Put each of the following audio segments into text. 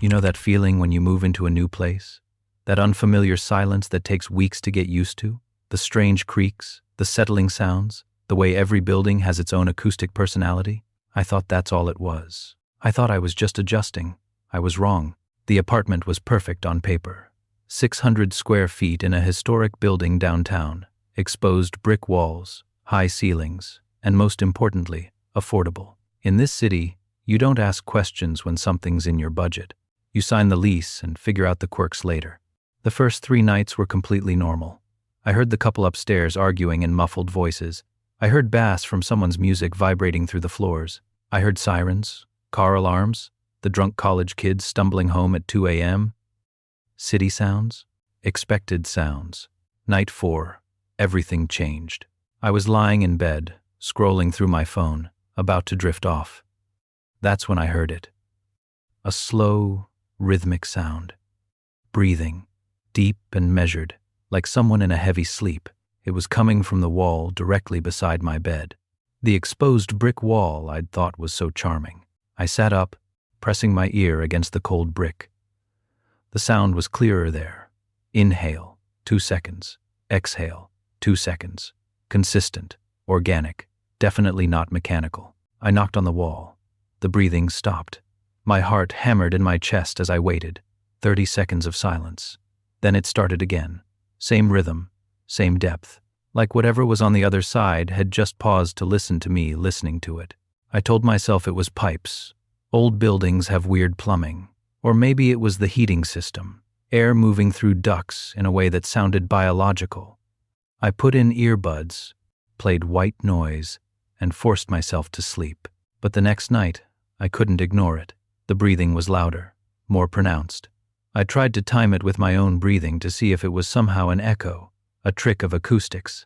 You know that feeling when you move into a new place? That unfamiliar silence that takes weeks to get used to? The strange creaks, the settling sounds, the way every building has its own acoustic personality? I thought that's all it was. I thought I was just adjusting. I was wrong. The apartment was perfect on paper. 600 square feet in a historic building downtown, exposed brick walls, high ceilings, and most importantly, affordable. In this city, you don't ask questions when something's in your budget. You sign the lease and figure out the quirks later. The first 3 nights were completely normal. I heard the couple upstairs arguing in muffled voices. I heard bass from someone's music vibrating through the floors. I heard sirens, car alarms, the drunk college kids stumbling home at 2 a.m. City sounds, expected sounds. Night 4, everything changed. I was lying in bed, scrolling through my phone, about to drift off. That's when I heard it. A slow, rhythmic sound. Breathing, deep and measured, like someone in a heavy sleep. It was coming from the wall directly beside my bed. The exposed brick wall I'd thought was so charming. I sat up, pressing my ear against the cold brick. The sound was clearer there. Inhale, 2 seconds. Exhale, 2 seconds. Consistent, organic, definitely not mechanical. I knocked on the wall. The breathing stopped. My heart hammered in my chest as I waited. 30 seconds of silence. Then it started again. Same rhythm, same depth. Like whatever was on the other side had just paused to listen to me listening to it. I told myself it was pipes. Old buildings have weird plumbing. Or maybe it was the heating system. Air moving through ducts in a way that sounded biological. I put in earbuds, played white noise, and forced myself to sleep. But the next night, I couldn't ignore it. The breathing was louder, more pronounced. I tried to time it with my own breathing to see if it was somehow an echo, a trick of acoustics.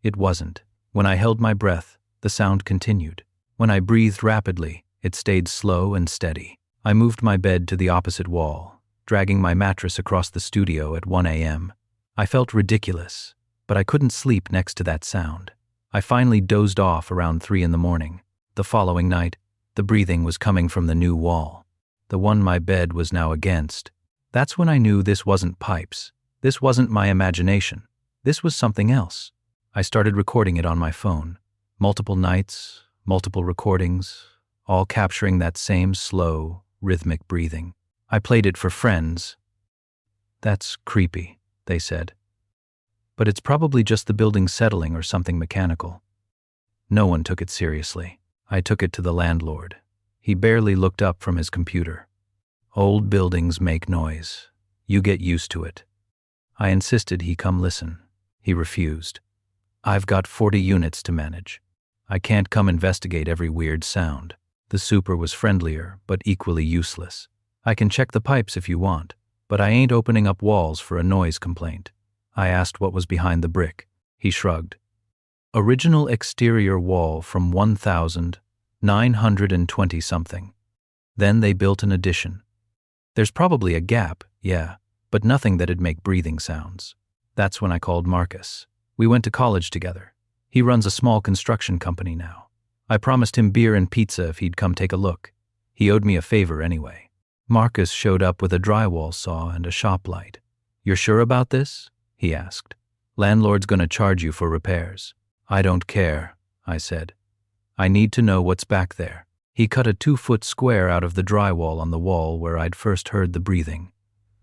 It wasn't. When I held my breath, the sound continued. When I breathed rapidly, it stayed slow and steady. I moved my bed to the opposite wall, dragging my mattress across the studio at 1 a.m. I felt ridiculous, but I couldn't sleep next to that sound. I finally dozed off around 3 in the morning. The following night, the breathing was coming from the new wall, the one my bed was now against. That's when I knew this wasn't pipes. This wasn't my imagination. This was something else. I started recording it on my phone. Multiple nights, multiple recordings, all capturing that same slow, rhythmic breathing. I played it for friends. "That's creepy," they said. "But it's probably just the building settling or something mechanical." No one took it seriously. I took it to the landlord. He barely looked up from his computer. "Old buildings make noise. You get used to it." I insisted he come listen. He refused. "I've got 40 units to manage. I can't come investigate every weird sound." The super was friendlier, but equally useless. "I can check the pipes if you want, but I ain't opening up walls for a noise complaint." I asked what was behind the brick. He shrugged. "Original exterior wall from 1920-something. Then they built an addition. There's probably a gap, yeah, but nothing that'd make breathing sounds." That's when I called Marcus. We went to college together. He runs a small construction company now. I promised him beer and pizza if he'd come take a look. He owed me a favor anyway. Marcus showed up with a drywall saw and a shop light. "You're sure about this?" he asked. "Landlord's gonna charge you for repairs." "I don't care," I said. "I need to know what's back there." He cut a 2-foot square out of the drywall on the wall where I'd first heard the breathing.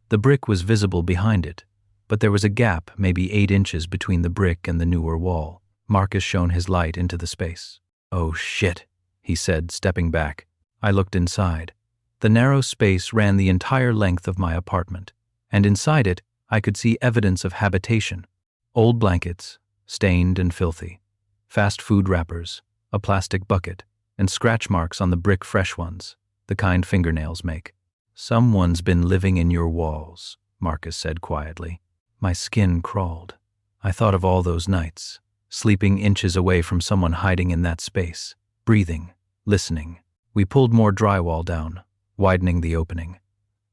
The brick was visible behind it, but there was a gap maybe 8 inches between the brick and the newer wall. Marcus shone his light into the space. "Oh shit," he said, stepping back. I looked inside. The narrow space ran the entire length of my apartment, and inside it I could see evidence of habitation. Old blankets, stained and filthy, fast food wrappers, a plastic bucket, and scratch marks on the brick fresh ones, the kind fingernails make. "Someone's been living in your walls," Marcus said quietly. My skin crawled. I thought of all those nights, sleeping inches away from someone hiding in that space, breathing, listening. We pulled more drywall down, widening the opening.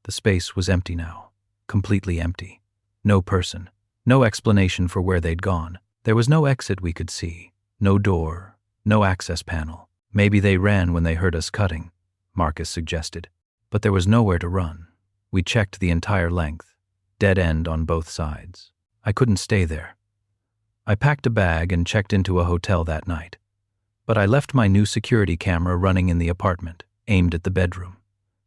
The space was empty now, completely empty. No person, no explanation for where they'd gone. There was no exit we could see, no door, no access panel. "Maybe they ran when they heard us cutting," Marcus suggested. "But there was nowhere to run. We checked the entire length, dead end on both sides. I couldn't stay there. I packed a bag and checked into a hotel that night. But I left my new security camera running in the apartment, aimed at the bedroom.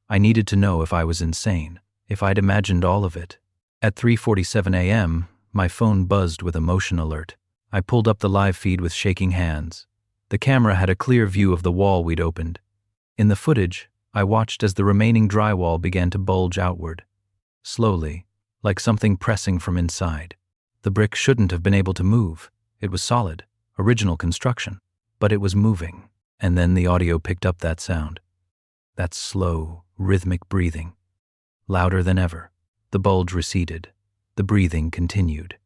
I needed to know if I was insane, if I'd imagined all of it. At 3:47 a.m., my phone buzzed with a motion alert. I pulled up the live feed with shaking hands. The camera had a clear view of the wall we'd opened. In the footage, I watched as the remaining drywall began to bulge outward. Slowly, like something pressing from inside. The brick shouldn't have been able to move. It was solid, original construction. But it was moving, and then the audio picked up that sound. That slow, rhythmic breathing. Louder than ever. The bulge receded. The breathing continued.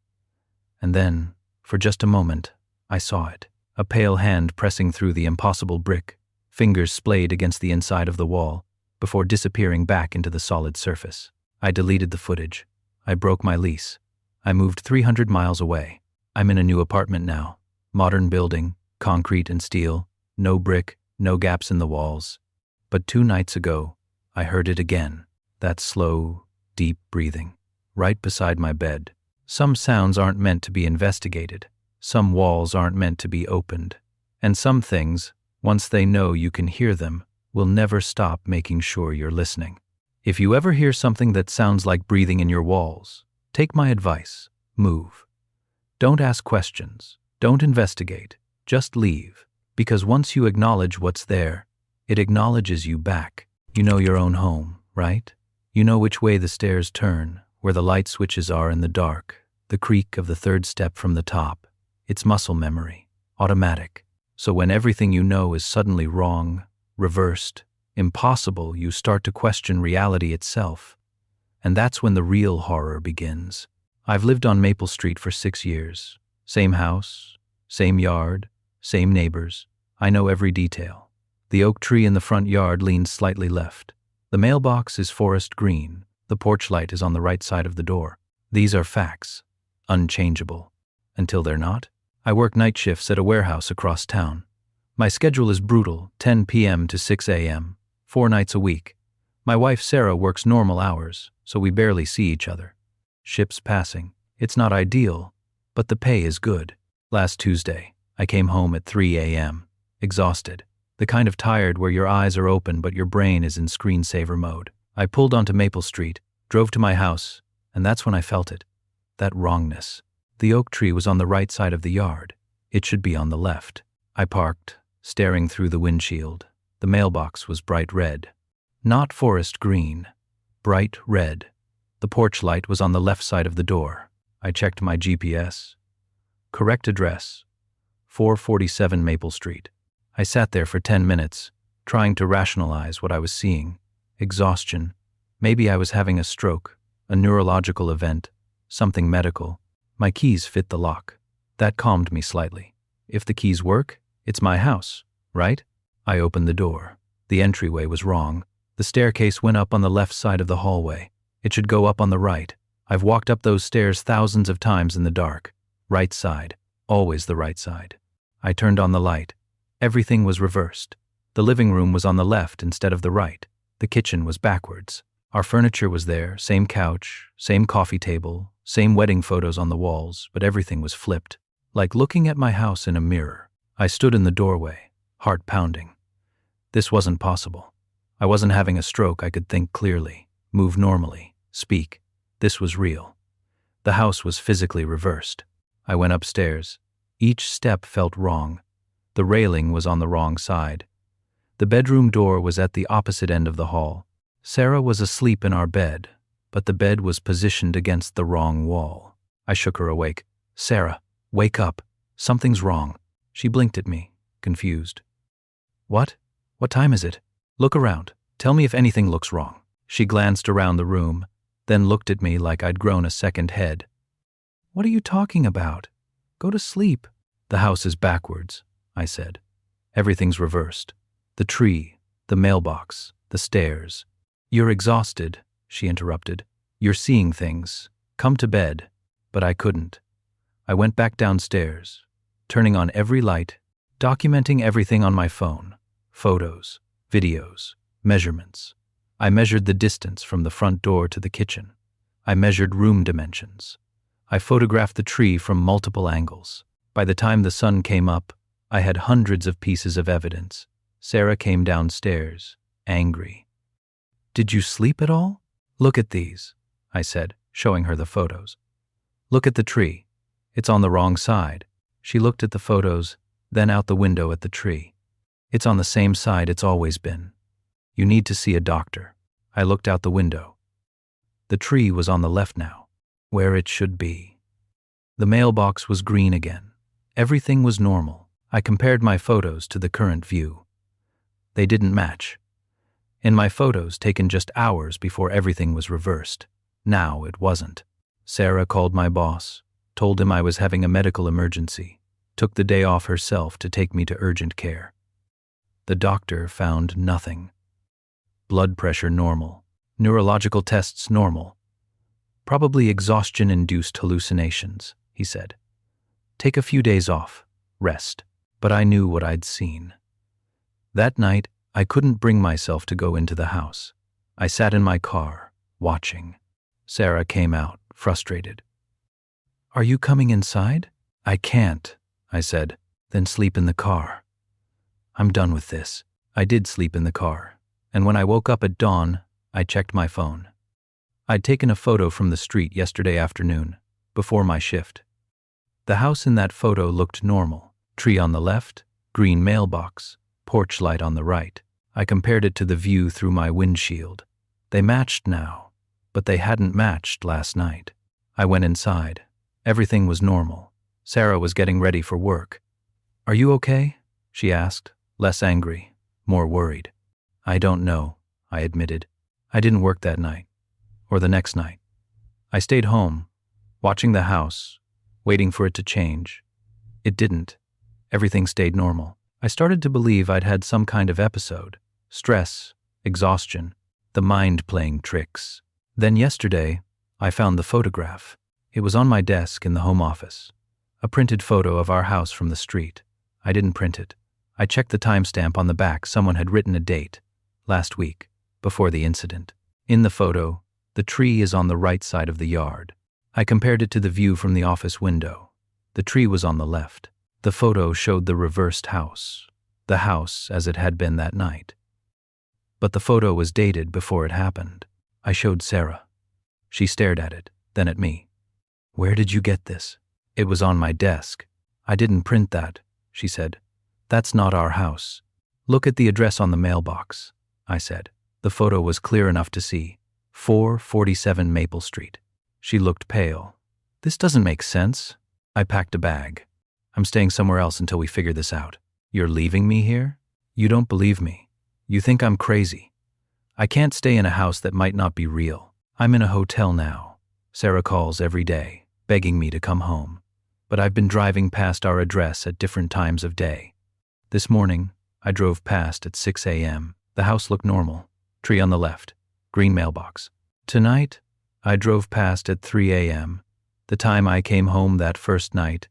And then, for just a moment, I saw it. A pale hand pressing through the impossible brick, fingers splayed against the inside of the wall, before disappearing back into the solid surface. I deleted the footage. I broke my lease. I moved 300 miles away. I'm in a new apartment now. Modern building, concrete and steel, no brick, no gaps in the walls. But 2 nights ago, I heard it again. That slow, deep breathing, right beside my bed. Some sounds aren't meant to be investigated. Some walls aren't meant to be opened. And some things, once they know you can hear them, will never stop making sure you're listening. If you ever hear something that sounds like breathing in your walls, take my advice. Move. Don't ask questions. Don't investigate. Just leave. Because once you acknowledge what's there, it acknowledges you back. You know your own home, right? You know which way the stairs turn, where the light switches are in the dark, the creak of the 3rd step from the top. It's muscle memory, automatic. So when everything you know is suddenly wrong, reversed, impossible, you start to question reality itself. And that's when the real horror begins. I've lived on Maple Street for 6 years. Same house, same yard, same neighbors. I know every detail. The oak tree in the front yard leans slightly left. The mailbox is forest green. The porch light is on the right side of the door. These are facts, unchangeable. Until they're not. I work night shifts at a warehouse across town. My schedule is brutal, 10 p.m. to 6 a.m., 4 nights a week. My wife Sarah works normal hours, so we barely see each other. Ships passing. It's not ideal, but the pay is good. Last Tuesday, I came home at 3 a.m., exhausted. The kind of tired where your eyes are open but your brain is in screensaver mode. I pulled onto Maple Street, drove to my house, and that's when I felt it. That wrongness. The oak tree was on the right side of the yard. It should be on the left. I parked, staring through the windshield. The mailbox was bright red. Not forest green. Bright red. The porch light was on the left side of the door. I checked my GPS. Correct address. 447 Maple Street. I sat there for 10 minutes, trying to rationalize what I was seeing. Exhaustion. Maybe I was having a stroke, a neurological event, something medical. My keys fit the lock. That calmed me slightly. If the keys work, it's my house, right? I opened the door. The entryway was wrong. The staircase went up on the left side of the hallway. It should go up on the right. I've walked up those stairs thousands of times in the dark. Right side. Always the right side. I turned on the light. Everything was reversed. The living room was on the left instead of the right. The kitchen was backwards. Our furniture was there, same couch, same coffee table, same wedding photos on the walls, but everything was flipped. Like looking at my house in a mirror. I stood in the doorway, heart pounding. This wasn't possible. I wasn't having a stroke. I could think clearly, move normally, speak. This was real. The house was physically reversed. I went upstairs. Each step felt wrong. The railing was on the wrong side. The bedroom door was at the opposite end of the hall. Sarah was asleep in our bed, but the bed was positioned against the wrong wall. I shook her awake. "Sarah, wake up. Something's wrong." She blinked at me, confused. "What? What time is it? Look around. Tell me if anything looks wrong." She glanced around the room, then looked at me like I'd grown a second head. "What are you talking about? Go to sleep." "The house is backwards," I said. "Everything's reversed. The tree, the mailbox, the stairs." "You're exhausted," she interrupted. "You're seeing things. Come to bed." But I couldn't. I went back downstairs, turning on every light, documenting everything on my phone. Photos, videos, measurements. I measured the distance from the front door to the kitchen. I measured room dimensions. I photographed the tree from multiple angles. By the time the sun came up, I had hundreds of pieces of evidence. Sarah came downstairs, angry. "Did you sleep at all? Look at these," I said, showing her the photos. "Look at the tree. It's on the wrong side." She looked at the photos, then out the window at the tree. "It's on the same side it's always been. You need to see a doctor." I looked out the window. The tree was on the left now, where it should be. The mailbox was green again. Everything was normal. I compared my photos to the current view. They didn't match. In my photos taken just hours before everything was reversed, now it wasn't. Sarah called my boss, told him I was having a medical emergency, took the day off herself to take me to urgent care. The doctor found nothing. Blood pressure normal, neurological tests normal. Probably exhaustion-induced hallucinations, he said. Take a few days off, rest. But I knew what I'd seen. That night, I couldn't bring myself to go into the house. I sat in my car, watching. Sarah came out, frustrated. "Are you coming inside?" "I can't," I said. "Then sleep in the car." "I'm done with this." I did sleep in the car, and when I woke up at dawn, I checked my phone. I'd taken a photo from the street yesterday afternoon, before my shift. The house in that photo looked normal. Tree on the left, green mailbox, porch light on the right. I compared it to the view through my windshield. They matched now, but they hadn't matched last night. I went inside. Everything was normal. Sarah was getting ready for work. "Are you okay?" she asked, less angry, more worried. "I don't know," I admitted. "I didn't work that night, or the next night. I stayed home, watching the house, waiting for it to change. It didn't. Everything stayed normal. I started to believe I'd had some kind of episode. Stress, exhaustion, the mind playing tricks. Then yesterday, I found the photograph. It was on my desk in the home office. A printed photo of our house from the street. I didn't print it. I checked the timestamp on the back. Someone had written a date, last week, before the incident. In the photo, the tree is on the right side of the yard. I compared it to the view from the office window. The tree was on the left. The photo showed the reversed house, the house as it had been that night. But the photo was dated before it happened. I showed Sarah. She stared at it, then at me. "Where did you get this?" "It was on my desk." "I didn't print that," she said. "That's not our house." "Look at the address on the mailbox," I said. The photo was clear enough to see. 447 Maple Street. She looked pale. "This doesn't make sense." I packed a bag. "I'm staying somewhere else until we figure this out." "You're leaving me here?" "You don't believe me. You think I'm crazy. I can't stay in a house that might not be real. I'm in a hotel now. Sarah calls every day, begging me to come home. But I've been driving past our address at different times of day. This morning, I drove past at 6 a.m. The house looked normal. Tree on the left, green mailbox. Tonight, I drove past at 3 a.m., the time I came home that first night.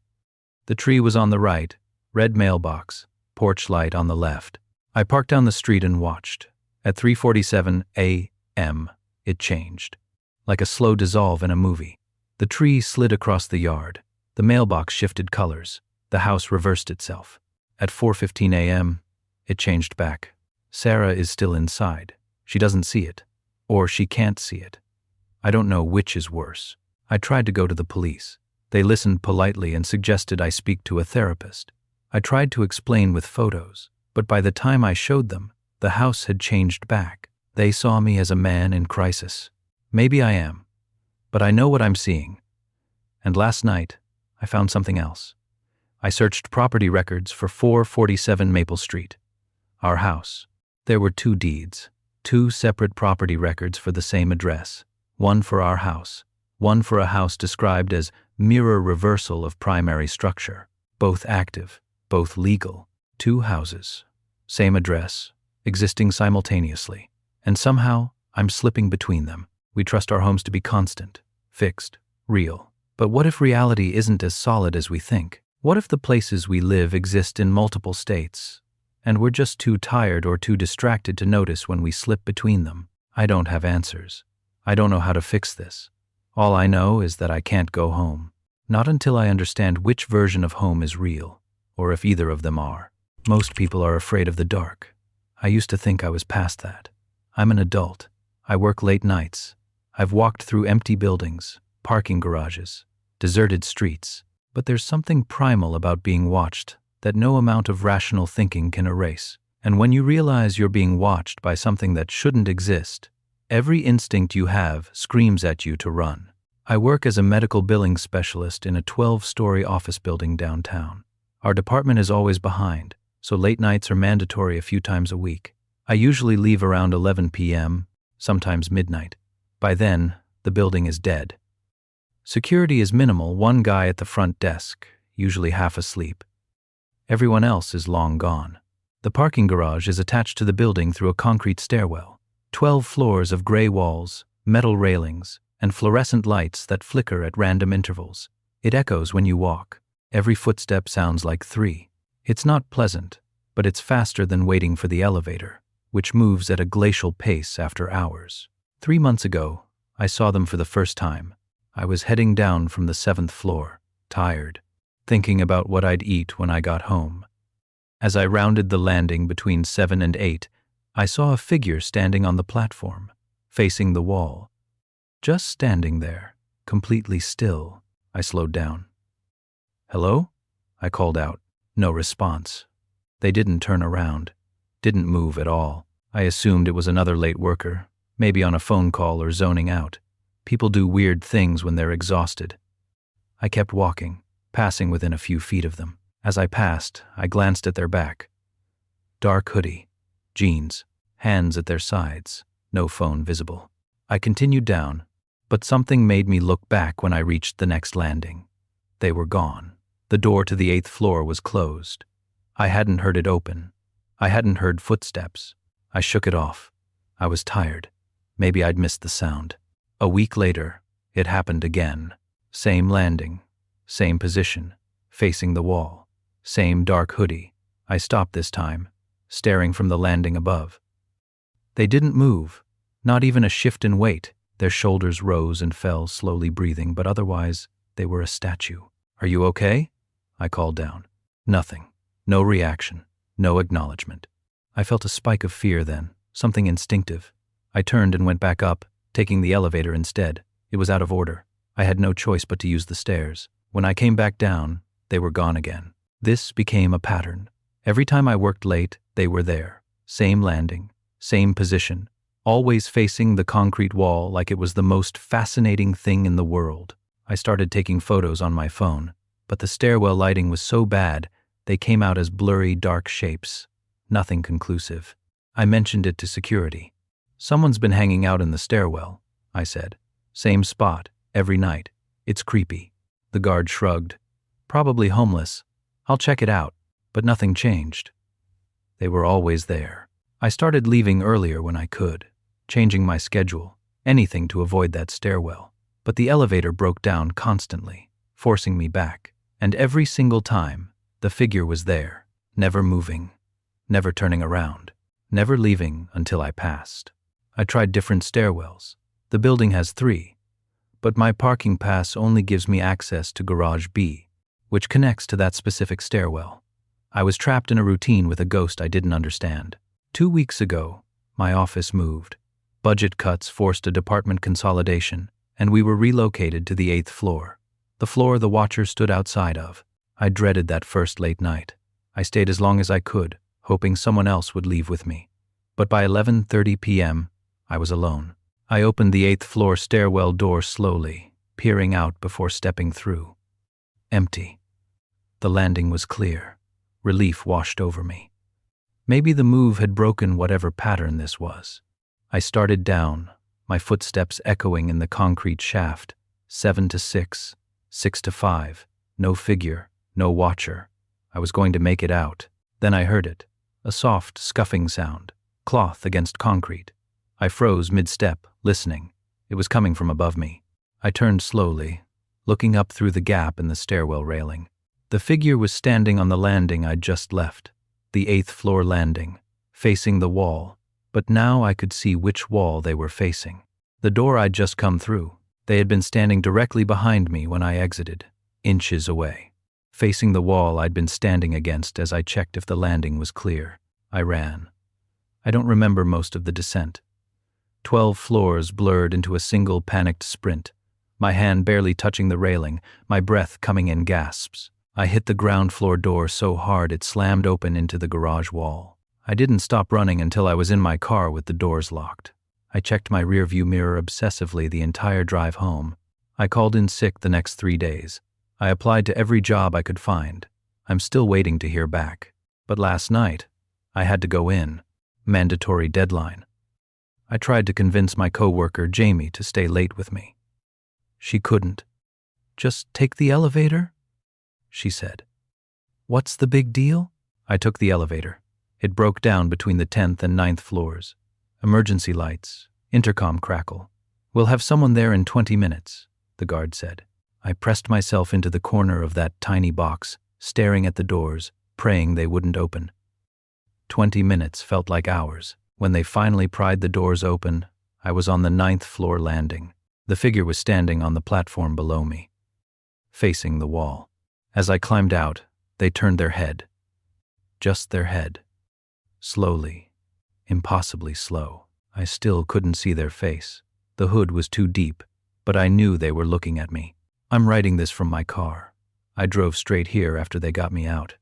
The tree was on the right, red mailbox, porch light on the left. I parked down the street and watched. At 3:47 a.m., it changed. Like a slow dissolve in a movie. The tree slid across the yard. The mailbox shifted colors. The house reversed itself. At 4:15 a.m., it changed back. Sarah is still inside. She doesn't see it. Or she can't see it. I don't know which is worse. I tried to go to the police. They listened politely and suggested I speak to a therapist. I tried to explain with photos, but by the time I showed them, the house had changed back. They saw me as a man in crisis. Maybe I am, but I know what I'm seeing. And last night, I found something else. I searched property records for 447 Maple Street, our house. There were 2 deeds, 2 separate property records for the same address, one for our house, one for a house described as mirror reversal of primary structure, both active, both legal. 2 houses, same address, existing simultaneously, and somehow I'm slipping between them. We trust our homes to be constant, fixed, real. But what if reality isn't as solid as we think? What if the places we live exist in multiple states, and we're just too tired or too distracted to notice when we slip between them? I don't have answers. I don't know how to fix this. All I know is that I can't go home. Not until I understand which version of home is real, or if either of them are. Most people are afraid of the dark. I used to think I was past that. I'm an adult. I work late nights. I've walked through empty buildings, parking garages, deserted streets. But there's something primal about being watched that no amount of rational thinking can erase. And when you realize you're being watched by something that shouldn't exist, every instinct you have screams at you to run. I work as a medical billing specialist in a 12-story office building downtown. Our department is always behind, so late nights are mandatory a few times a week. I usually leave around 11 p.m., sometimes midnight. By then, the building is dead. Security is minimal, one guy at the front desk, usually half asleep. Everyone else is long gone. The parking garage is attached to the building through a concrete stairwell. 12 floors of gray walls, metal railings, and fluorescent lights that flicker at random intervals. It echoes when you walk. Every footstep sounds like 3. It's not pleasant, but it's faster than waiting for the elevator, which moves at a glacial pace after hours. 3 months ago, I saw them for the first time. I was heading down from the 7th floor, tired, thinking about what I'd eat when I got home. As I rounded the landing between 7 and 8, I saw a figure standing on the platform, facing the wall. Just standing there, completely still. I slowed down. "Hello?" I called out. No response. They didn't turn around, didn't move at all. I assumed it was another late worker, maybe on a phone call or zoning out. People do weird things when they're exhausted. I kept walking, passing within a few feet of them. As I passed, I glanced at their back. Dark hoodie, jeans, hands at their sides, no phone visible. I continued down, but something made me look back when I reached the next landing. They were gone. The door to the 8th floor was closed. I hadn't heard it open. I hadn't heard footsteps. I shook it off. I was tired. Maybe I'd missed the sound. A week later, it happened again. Same landing, same position, facing the wall, same dark hoodie. I stopped this time, staring from the landing above. They didn't move, not even a shift in weight. Their shoulders rose and fell, slowly breathing, but otherwise, they were a statue. "Are you okay?" I called down. Nothing. No reaction. No acknowledgement. I felt a spike of fear then, something instinctive. I turned and went back up, taking the elevator instead. It was out of order. I had no choice but to use the stairs. When I came back down, they were gone again. This became a pattern. Every time I worked late, they were there. Same landing, same position, always facing the concrete wall like it was the most fascinating thing in the world. I started taking photos on my phone, but the stairwell lighting was so bad, they came out as blurry, dark shapes. Nothing conclusive. I mentioned it to security. "Someone's been hanging out in the stairwell," I said. "Same spot, every night. It's creepy." The guard shrugged. "Probably homeless. I'll check it out." But nothing changed. They were always there. I started leaving earlier when I could, changing my schedule, anything to avoid that stairwell. But the elevator broke down constantly, forcing me back. And every single time, the figure was there, never moving, never turning around, never leaving until I passed. I tried different stairwells. The building has 3, but my parking pass only gives me access to Garage B, which connects to that specific stairwell. I was trapped in a routine with a ghost I didn't understand. 2 weeks ago, my office moved. Budget cuts forced a department consolidation, and we were relocated to the 8th floor, the floor the watcher stood outside of. I dreaded that first late night. I stayed as long as I could, hoping someone else would leave with me. But by 11:30 p.m., I was alone. I opened the 8th floor stairwell door slowly, peering out before stepping through. Empty. The landing was clear. Relief washed over me. Maybe the move had broken whatever pattern this was. I started down, my footsteps echoing in the concrete shaft. 7 to 6, 6 to 5, no figure, no watcher. I was going to make it out. Then I heard it, a soft, scuffing sound, cloth against concrete. I froze mid-step, listening. It was coming from above me. I turned slowly, looking up through the gap in the stairwell railing. The figure was standing on the landing I'd just left, the 8th floor landing, facing the wall, but now I could see which wall they were facing. The door I'd just come through. They had been standing directly behind me when I exited, inches away. Facing the wall I'd been standing against as I checked if the landing was clear. I ran. I don't remember most of the descent. 12 floors blurred into a single panicked sprint, my hand barely touching the railing, my breath coming in gasps. I hit the ground floor door so hard it slammed open into the garage wall. I didn't stop running until I was in my car with the doors locked. I checked my rearview mirror obsessively the entire drive home. I called in sick the next 3 days. I applied to every job I could find. I'm still waiting to hear back. But last night, I had to go in. Mandatory deadline. I tried to convince my coworker, Jamie, to stay late with me. She couldn't. "Just take the elevator?" she said. "What's the big deal?" I took the elevator. It broke down between the 10th and 9th floors. Emergency lights, intercom crackle. "We'll have someone there in 20 minutes, the guard said. I pressed myself into the corner of that tiny box, staring at the doors, praying they wouldn't open. 20 minutes felt like hours. When they finally pried the doors open, I was on the 9th floor landing. The figure was standing on the platform below me, facing the wall. As I climbed out, they turned their head. Just their head. Slowly, impossibly slow. I still couldn't see their face. The hood was too deep, but I knew they were looking at me. I'm writing this from my car. I drove straight here after they got me out.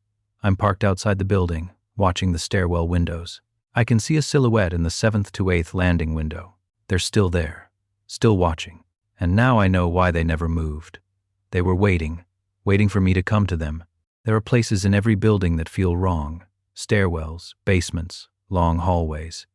I'm parked outside the building, watching the stairwell windows. I can see a silhouette in the 7th to 8th landing window. They're still there, still watching. And now I know why they never moved. They were waiting for me to come to them. There are places in every building that feel wrong. Stairwells, basements, long hallways.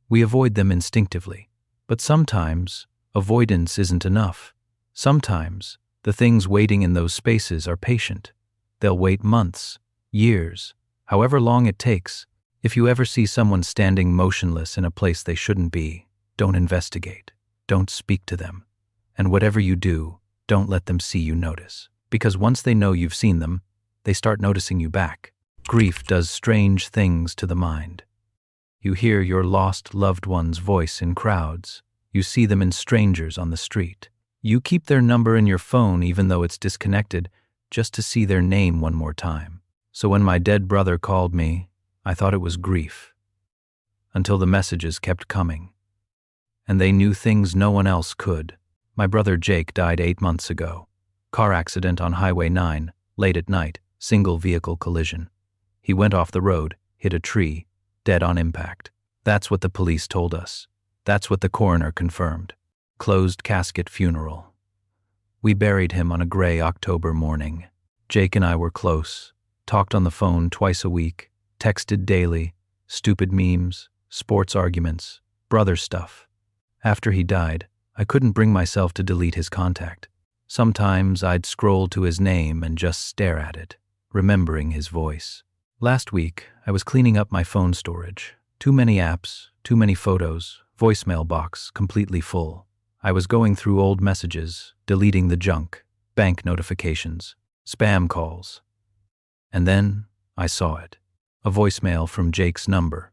We avoid them instinctively. But sometimes, avoidance isn't enough. Sometimes, the things waiting in those spaces are patient. They'll wait months, years, however long it takes. If you ever see someone standing motionless in a place they shouldn't be, don't investigate. Don't speak to them. And whatever you do, don't let them see you notice. Because once they know you've seen them, they start noticing you back. Grief does strange things to the mind. You hear your lost loved one's voice in crowds. You see them in strangers on the street. You keep their number in your phone even though it's disconnected, just to see their name one more time. So when my dead brother called me, I thought it was grief. Until the messages kept coming. And they knew things no one else could. My brother Jake died 8 months ago. Car accident on Highway 9, late at night, single vehicle collision. He went off the road, hit a tree, dead on impact. That's what the police told us. That's what the coroner confirmed. Closed casket funeral. We buried him on a gray October morning. Jake and I were close, talked on the phone twice a week, texted daily, stupid memes, sports arguments, brother stuff. After he died, I couldn't bring myself to delete his contact. Sometimes I'd scroll to his name and just stare at it, remembering his voice. Last week, I was cleaning up my phone storage. Too many apps, too many photos, voicemail box completely full. I was going through old messages, deleting the junk, bank notifications, spam calls. And then I saw it. A voicemail from Jake's number.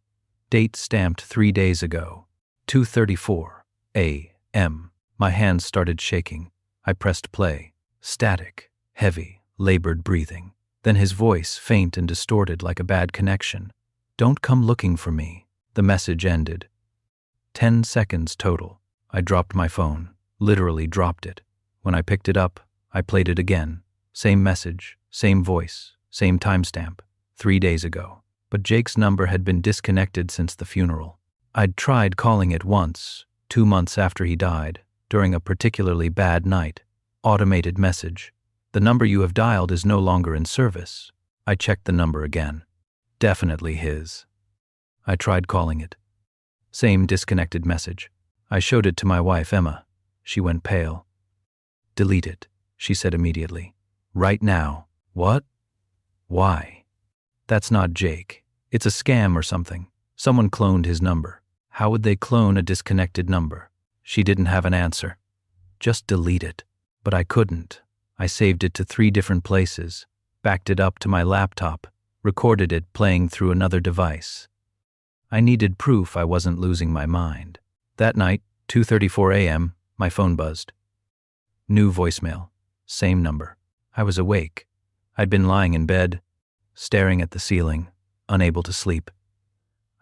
Date stamped 3 days ago. 2:34 a.m. My hands started shaking. I pressed play. Static, heavy, labored breathing. Then his voice, faint and distorted like a bad connection. "Don't come looking for me." The message ended. 10 seconds total. I dropped my phone, literally dropped it. When I picked it up, I played it again. Same message, same voice, same timestamp. 3 days ago. But Jake's number had been disconnected since the funeral. I'd tried calling it once, 2 months after he died, during a particularly bad night. Automated message. "The number you have dialed is no longer in service." I checked the number again. Definitely his. I tried calling it. Same disconnected message. I showed it to my wife, Emma. She went pale. "Delete it," she said immediately. "Right now." "What? Why?" "That's not Jake. It's a scam or something. Someone cloned his number." "How would they clone a disconnected number?" She didn't have an answer. "Just delete it." But I couldn't. I saved it to 3 different places, backed it up to my laptop, recorded it playing through another device. I needed proof I wasn't losing my mind. That night, 2:34 a.m., my phone buzzed. New voicemail. Same number. I was awake. I'd been lying in bed, staring at the ceiling, unable to sleep.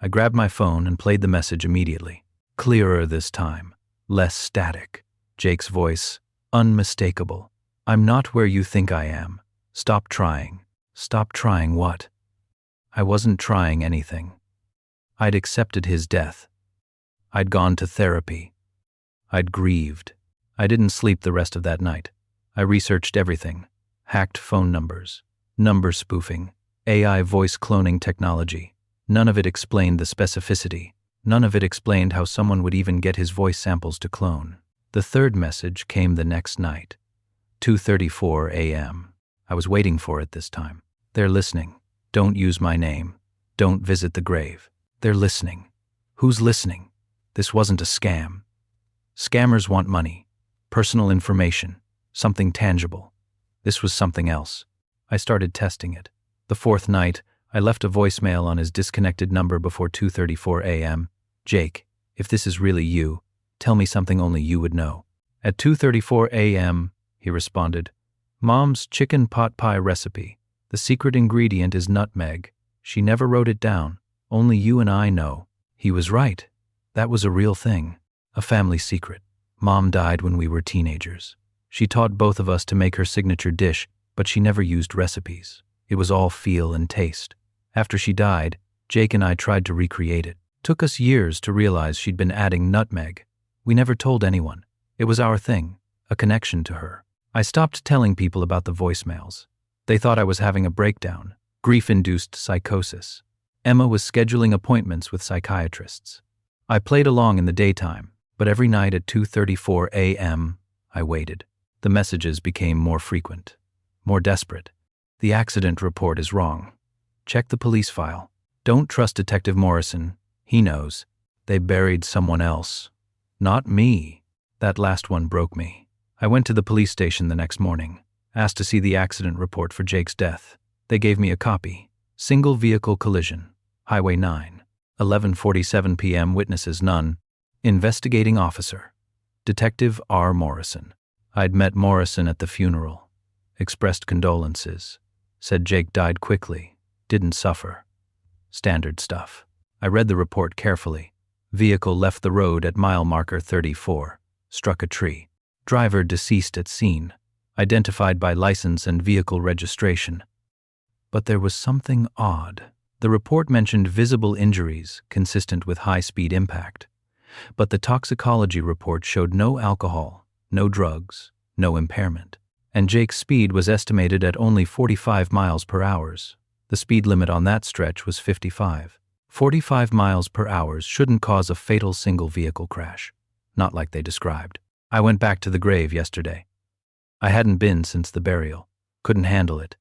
I grabbed my phone and played the message immediately. Clearer this time. Less static. Jake's voice. Unmistakable. I'm not where you think I am. Stop trying. Stop trying what? I wasn't trying anything. I'd accepted his death. I'd gone to therapy. I'd grieved. I didn't sleep the rest of that night. I researched everything. Hacked phone numbers. Number spoofing. AI voice cloning technology. None of it explained the specificity. None of it explained how someone would even get his voice samples to clone. The third message came the next night. 2:34 a.m. I was waiting for it this time. They're listening. Don't use my name. Don't visit the grave. They're listening. Who's listening? This wasn't a scam. Scammers want money, personal information, something tangible. This was something else. I started testing it. The fourth night, I left a voicemail on his disconnected number before 2:34 a.m. Jake, if this is really you, tell me something only you would know. At 2:34 a.m., he responded, Mom's chicken pot pie recipe. The secret ingredient is nutmeg. She never wrote it down. Only you and I know. He was right. That was a real thing. A family secret. Mom died when we were teenagers. She taught both of us to make her signature dish, but she never used recipes. It was all feel and taste. After she died, Jake and I tried to recreate it. Took us years to realize she'd been adding nutmeg. We never told anyone. It was our thing, a connection to her. I stopped telling people about the voicemails. They thought I was having a breakdown, grief-induced psychosis. Emma was scheduling appointments with psychiatrists. I played along in the daytime, but every night at 2:34 a.m., I waited. The messages became more frequent, more desperate. The accident report is wrong. Check the police file. Don't trust Detective Morrison. He knows. They buried someone else. Not me. That last one broke me. I went to the police station the next morning, asked to see the accident report for Jake's death. They gave me a copy. Single vehicle collision. Highway 9. 11:47 p.m. Witnesses none. Investigating officer. Detective R. Morrison. I'd met Morrison at the funeral. Expressed condolences. Said Jake died quickly. Didn't suffer. Standard stuff. I read the report carefully. Vehicle left the road at mile marker 34. Struck a tree. Driver deceased at scene. Identified by license and vehicle registration. But there was something odd. The report mentioned visible injuries consistent with high-speed impact. But the toxicology report showed no alcohol, no drugs, no impairment. And Jake's speed was estimated at only 45 miles per hour. The speed limit on that stretch was 55. 45 miles per hour shouldn't cause a fatal single-vehicle crash. Not like they described. I went back to the grave yesterday. I hadn't been since the burial. Couldn't handle it.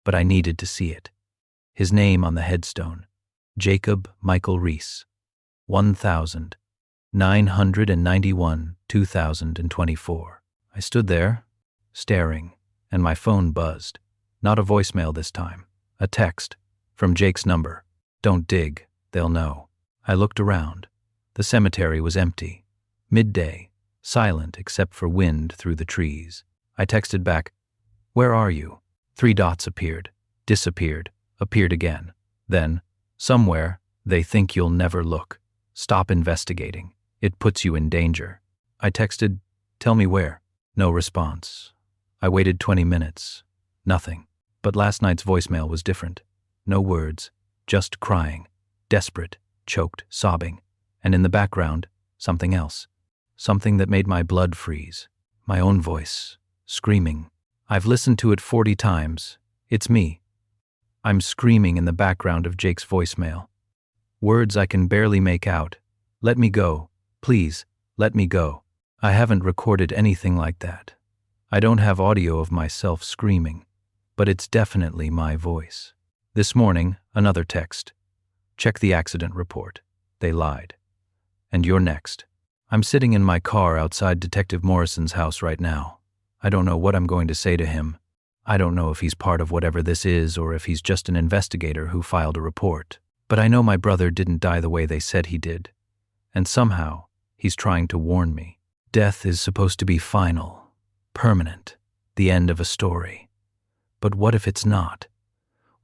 But I needed to see it. His name on the headstone. Jacob Michael Reese. 1991, 2024. I stood there, staring, and my phone buzzed. Not a voicemail this time. A text. From Jake's number. Don't dig, they'll know. I looked around. The cemetery was empty. Midday. Silent except for wind through the trees. I texted back, "Where are you?" 3 dots appeared, disappeared, appeared again. Then, somewhere, they think you'll never look. Stop investigating. It puts you in danger. I texted, "Tell me where." No response. I waited 20 minutes. Nothing. But last night's voicemail was different. No words, just crying, desperate, choked, sobbing. And in the background, something else. Something that made my blood freeze. My own voice, screaming. I've listened to it 40 times. It's me. I'm screaming in the background of Jake's voicemail. Words I can barely make out. Let me go. Please, let me go. I haven't recorded anything like that. I don't have audio of myself screaming, but it's definitely my voice. This morning, another text. Check the accident report. They lied. And you're next. I'm sitting in my car outside Detective Morrison's house right now. I don't know what I'm going to say to him. I don't know if he's part of whatever this is or if he's just an investigator who filed a report. But I know my brother didn't die the way they said he did. And somehow, he's trying to warn me. Death is supposed to be final, permanent, the end of a story. But what if it's not?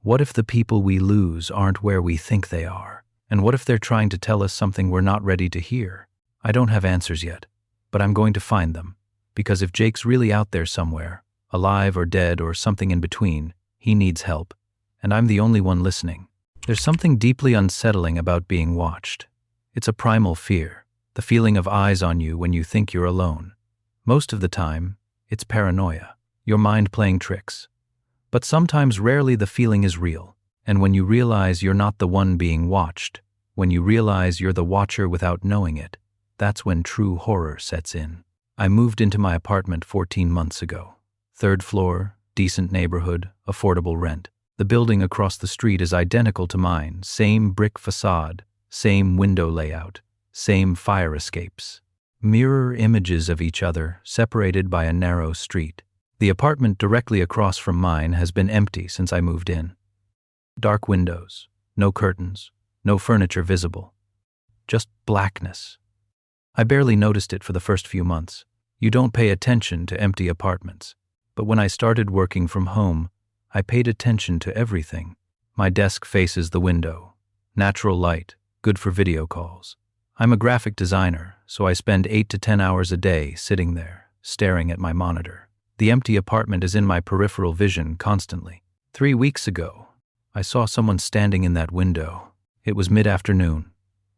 What if the people we lose aren't where we think they are? And what if they're trying to tell us something we're not ready to hear? I don't have answers yet, but I'm going to find them. Because if Jake's really out there somewhere, alive or dead or something in between, he needs help. And I'm the only one listening. There's something deeply unsettling about being watched. It's a primal fear, the feeling of eyes on you when you think you're alone. Most of the time, it's paranoia, your mind playing tricks. But sometimes, rarely, the feeling is real. And when you realize you're not the one being watched, when you realize you're the watcher without knowing it, that's when true horror sets in. I moved into my apartment 14 months ago. 3rd floor, decent neighborhood, affordable rent. The building across the street is identical to mine, same brick facade, same window layout, same fire escapes. Mirror images of each other, separated by a narrow street. The apartment directly across from mine has been empty since I moved in. Dark windows, no curtains, no furniture visible. Just blackness. I barely noticed it for the first few months. You don't pay attention to empty apartments. But when I started working from home, I paid attention to everything. My desk faces the window. Natural light, good for video calls. I'm a graphic designer, so I spend 8 to 10 hours a day sitting there, staring at my monitor. The empty apartment is in my peripheral vision constantly. 3 weeks ago, I saw someone standing in that window. It was mid-afternoon.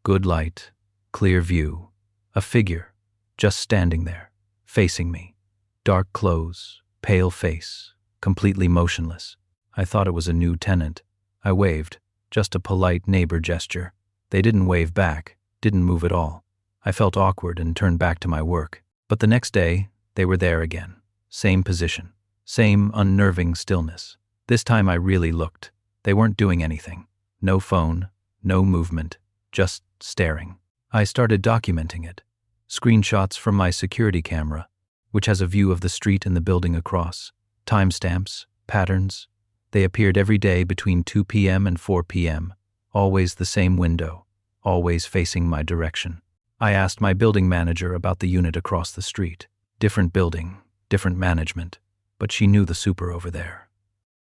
Good light, clear view. A figure, just standing there, facing me. Dark clothes, pale face, completely motionless. I thought it was a new tenant. I waved, just a polite neighbor gesture. They didn't wave back, didn't move at all. I felt awkward and turned back to my work. But the next day, they were there again. Same position, same unnerving stillness. This time I really looked. They weren't doing anything. No phone, no movement, just staring. I started documenting it. Screenshots from my security camera, which has a view of the street and the building across. Timestamps, patterns. They appeared every day between 2 p.m. and 4 p.m., always the same window, always facing my direction. I asked my building manager about the unit across the street. Different building, different management, but she knew the super over there.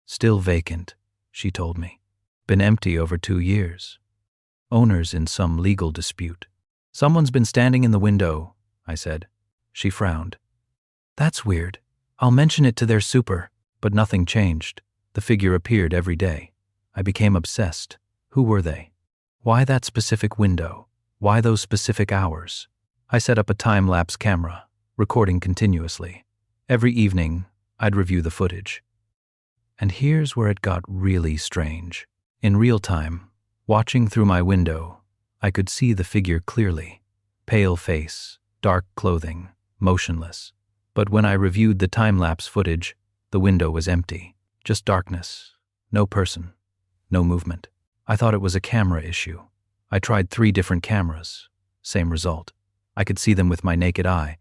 Still vacant, she told me. Been empty over 2 years. Owners in some legal dispute. Someone's been standing in the window, I said. She frowned. That's weird. I'll mention it to their super. But nothing changed. The figure appeared every day. I became obsessed. Who were they? Why that specific window? Why those specific hours? I set up a time-lapse camera, recording continuously. Every evening, I'd review the footage. And here's where it got really strange. In real time, watching through my window, I could see the figure clearly. Pale face, dark clothing, motionless. But when I reviewed the time-lapse footage, the window was empty. Just darkness. No person. No movement. I thought it was a camera issue. I tried 3 different cameras. Same result. I could see them with my naked eye,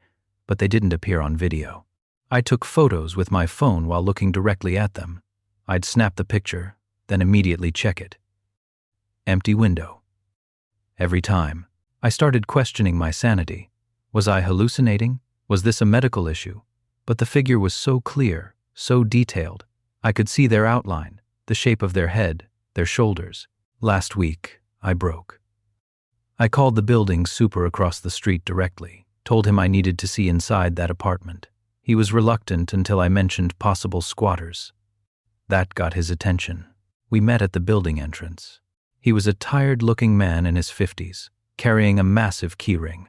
but they didn't appear on video. I took photos with my phone while looking directly at them. I'd snap the picture, then immediately check it. Empty window. Every time, I started questioning my sanity. Was I hallucinating? Was this a medical issue? But the figure was so clear, so detailed. I could see their outline, the shape of their head, their shoulders. Last week, I broke. I called the building super across the street directly, told him I needed to see inside that apartment. He was reluctant until I mentioned possible squatters. That got his attention. We met at the building entrance. He was a tired-looking man in his 50s, carrying a massive keyring.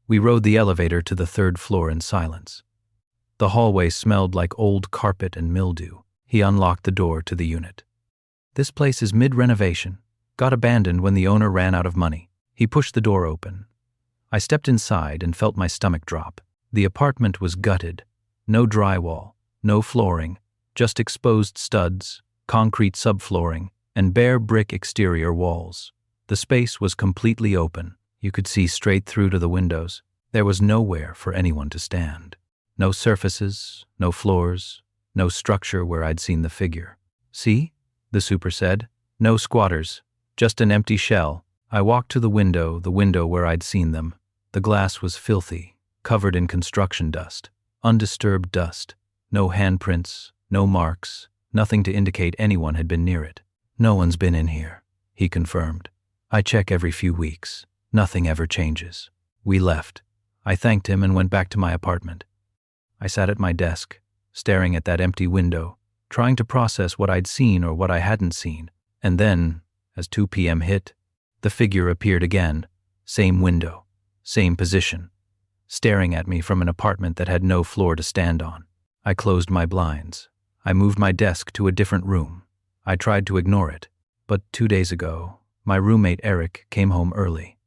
We rode the elevator to the 3rd floor in silence. The hallway smelled like old carpet and mildew. He unlocked the door to the unit. This place is mid-renovation. Got abandoned when the owner ran out of money. He pushed the door open. I stepped inside and felt my stomach drop. The apartment was gutted. No drywall, no flooring, just exposed studs, concrete subflooring, and bare brick exterior walls. The space was completely open. You could see straight through to the windows. There was nowhere for anyone to stand. No surfaces, no floors, no structure where I'd seen the figure. See? The super said. No squatters. Just an empty shell. I walked to the window where I'd seen them. The glass was filthy, covered in construction dust. Undisturbed dust. No handprints, no marks, nothing to indicate anyone had been near it. "No one's been in here," he confirmed. "I check every few weeks. Nothing ever changes." We left. I thanked him and went back to my apartment. I sat at my desk, staring at that empty window, trying to process what I'd seen or what I hadn't seen. And then, as 2 p.m. hit, the figure appeared again, same window, same position, staring at me from an apartment that had no floor to stand on. I closed my blinds. I moved my desk to a different room. I tried to ignore it, but 2 days ago, my roommate Eric came home early.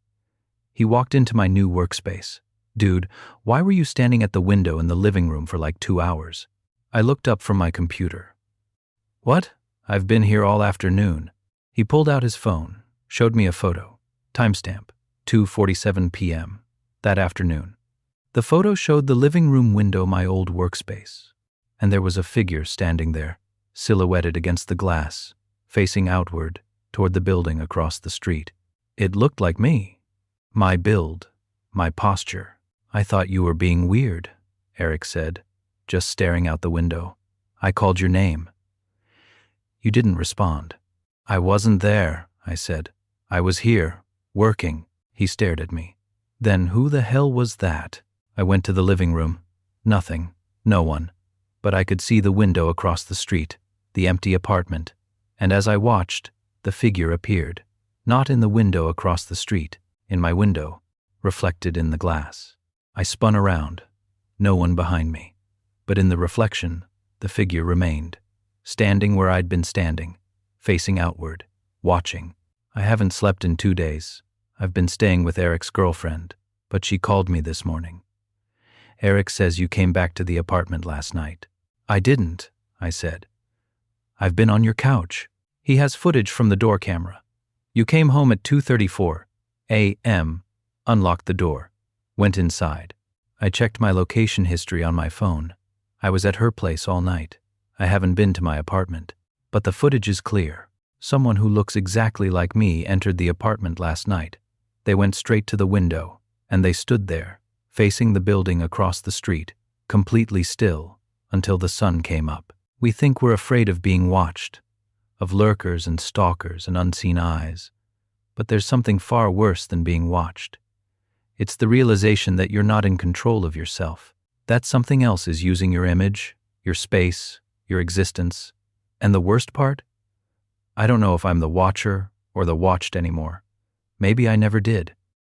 He walked into my new workspace. "Dude, why were you standing at the window in the living room for like 2 hours?" I looked up from my computer. "What? I've been here all afternoon." He pulled out his phone, showed me a photo. Timestamp, 2:47 p.m. that afternoon. The photo showed the living room window, my old workspace, and there was a figure standing there, silhouetted against the glass, facing outward toward the building across the street. It looked like me. My build, my posture. "I thought you were being weird," Eric said, just staring out the window. "I called your name. You didn't respond." "I wasn't there," I said. "I was here, working." He stared at me. "Then who the hell was that?" I went to the living room. Nothing, no one. But I could see the window across the street, the empty apartment, and as I watched, the figure appeared. Not in the window across the street, in my window, reflected in the glass. I spun around. No one behind me. But in the reflection, the figure remained, standing where I'd been standing, facing outward, watching. I haven't slept in 2 days. I've been staying with Eric's girlfriend, but she called me this morning. "Eric says you came back to the apartment last night." "I didn't," I said. "I've been on your couch." He has footage from the door camera. "You came home at 2:34 a.m., unlocked the door, went inside." I checked my location history on my phone. I was at her place all night. I haven't been to my apartment. But the footage is clear. Someone who looks exactly like me entered the apartment last night. They went straight to the window, and they stood there, facing the building across the street, completely still, until the sun came up. We think we're afraid of being watched, of lurkers and stalkers and unseen eyes. But there's something far worse than being watched. It's the realization that you're not in control of yourself. That something else is using your image, your space, your existence. And the worst part? I don't know if I'm the watcher or the watched anymore. Maybe I never did.